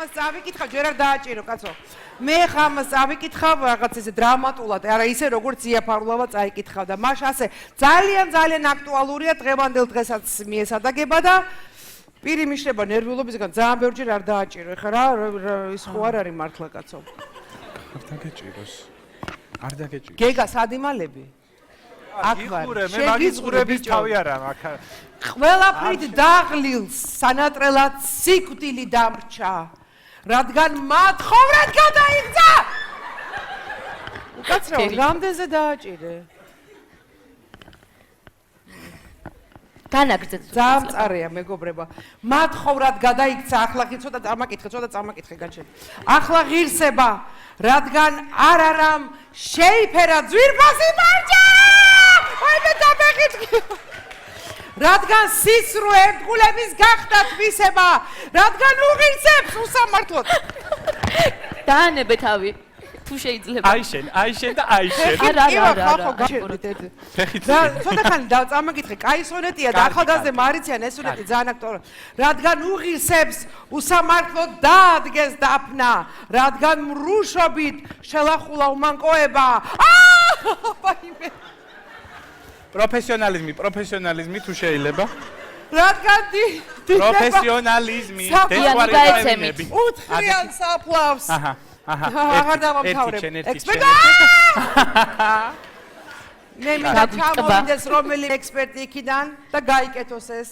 ამას წავიკითხავ, ჯერ არ დააჭირო, კაცო. მე ხამას წავიკითხავ რაღაც ესე დრამატულად, არა ისე როგორც ზია ფარლავა წაიკითხავ და მაშ ასე ძალიან აქტუალურია დღევანდელ დღესაც მიესადაგება და პირი მიშლება ნერვიულობისგან ძალიან ბევრჯერ არ დააჭირო. ეხლა რა ის ხო არ არის მართლა კაცო. არ დაგეჭიროს. არ დაგეჭიროს. გეგა სადიმალები? აქ ვარ. მე მაგის ყურების თავი არა აქ. ყველაფრით დაღლილს სანატრელად სიკვდილი დამრჩა. რადგან მათხოვრად გადაიღწა. უკაცრავ, რამდენზე დააჭირე? განაგრძეთ. ძალიან მწარეა მეგობრება. მათხოვრად გადაიქცა, ახლა კი ცოტა წამაკითხე გაჩერდი. ახლა ღირსება, რადგან არ არამ შეიფერა ძვირფასი მარჯა! აი მე დამეხიჭკი. რადგან სისრუ ერთგულების გახდა თვისება, რადგან უღირსებს უსამართლოდ. დაანებე თავი. თუ შეიძლება. აიშენ და აიშენ. არა. ცოტა ხანი წამაკითხე, კაი სონეტია და ახალგაზრდა მარიციან ეს სონეტი ძალიან აქტუალური. რადგან უღირსებს უსამართლოდ დაადგეს დაფნა, რადგან მრუშობით შელახულა უმანკოება. ბაიმე. პროფესიონალიზმი თუ შეიძლება. რადგან პროფესიონალიზმი დეკვარიტაიცემით. უთხრიან საფლავს. აღარ დავამთავრებ. ექსპერტი. მე მინდა ჩამოვიდეს რომელი ექსპერტი იქიდან და გაიკეთოს ეს.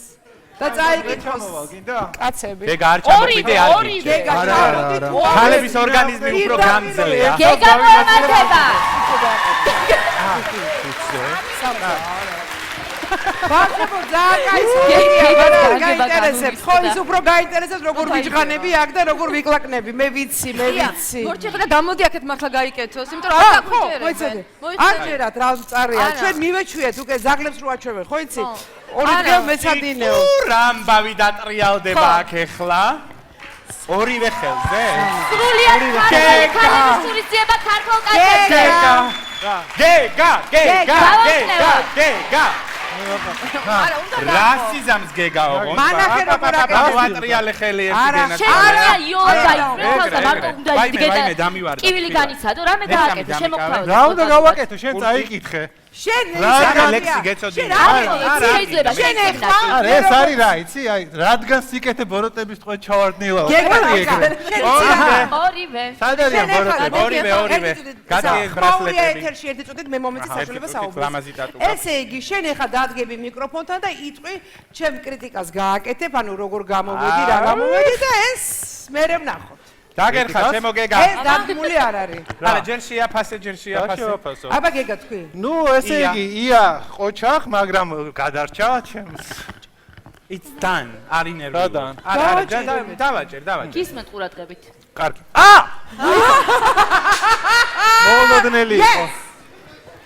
და წაიკითხოს. კაცები. გეგა არ ჩამოვიდე არ გეგა ჩამოვიდე. ხალების ორგანიზმი უფრო გამძლეა. გეგა მოემართება. ბავშვებო ძალიან გაინტერესებს. ხო ის უფრო გაინტერესებს როგორ ვიჯღანები აქ და როგორ ვიკლაკნები. მე ვიცი. მორჩება და გამოდი აქეთ მართლა გაიკეთოს, იმიტომ რომ არ დაგვიჭერებენ. არჯერად რა მწარეა. ჩვენ მივეჩვიეთ უკვე ზაგლებს რო აჩვევენ, ხო იცი? ორი დღე მეცადინეო. რამბავი დატრიალდება აქ ეხლა. ორივე ხელზე. სრულიად ქართული სულისძიება ქართულ კაცებზე. გეგა. რასიზამს გეგაო. მანახე როგორ აკეთებს. ატრიალე ხელი ერთიდანაც. არა, იოა, იფრენთავდა მარტო უნდა ვაიმე დამივარდა. კივილი განიცადო, რამე დააკეთე, შემოქვრავდა. რა უნდა გავაკეთო, შენ წაიკითხე. შენ ლექსი გეცოდი. შეიძლება შენ ეხლა არა ეს არის რა, იცი? აი, რადგან სიკეთე ბოროტების თქვა ჩავარდნილაო. ორივე. სად არიან ბოროტები? ორივე. გადაიეს ბრასლეტები. ეთერში ერთი წუთით მე მომეცი საშუალება ლამაზი საუბრს. დატუვა. ესე იგი, შენ ეხლა დადგები მიკროფონთან და იტყვი, ჩემ კრიტიკას გააკეთებ, ანუ როგორ გამოვედი, რა გამოვედი და ეს მერე ვნახოთ. დაგერხა ჩემო გეგა. ეს დაგმული არ არის. არა, ჯერ შეაფასე. აბა გეგა თქვი. ნუ ესე იგი, ია, ყოჩახ, მაგრამ გადარჩა ჩემს. It's done. არის ნერვი. რა done? არა, დავაჭერ. გისმენთ ყურადღებით. კარგი. მოლოდნელი იყო.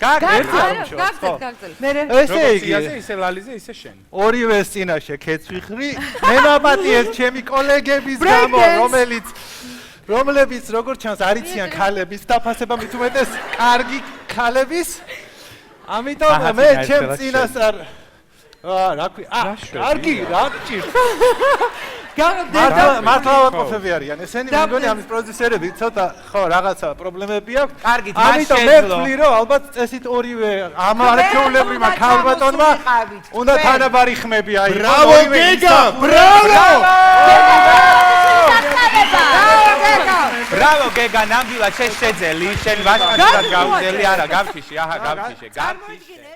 გაგწევ. მერე ესე იგი, ისე ლალიზე, ისე შენ. ორივეს წინაშე ქეცვიხრი. მე ნაპატიეს ჩემი კოლეგების გამო, რომლებიც როგორც ჩანს არიციან ქალების დაფასება მით უმეტეს კარგი ქალების. ამიტომ მე ჩემ წინასწარ რა ქვია? კარგი, რა გჭირს? მართლა ვაყოფები არიან. ესენი მეგონი ამის პროდიუსერები ცოტა ხო რაღაცა პრობლემები აქვს. კარგით, ამიტომ მე ვთვლი რომ ალბათ წესით ორივე ამარჩეულებრივმა ქალბატონმა უნდა თანაბარი ხმები აი. ბრავო გეგა, ბრავო! ბრავო გეგა, ნამდვილად შეძელი, შენ ვაშკაცად გავძელი, არა, გავჩიში, გავრჩიშე.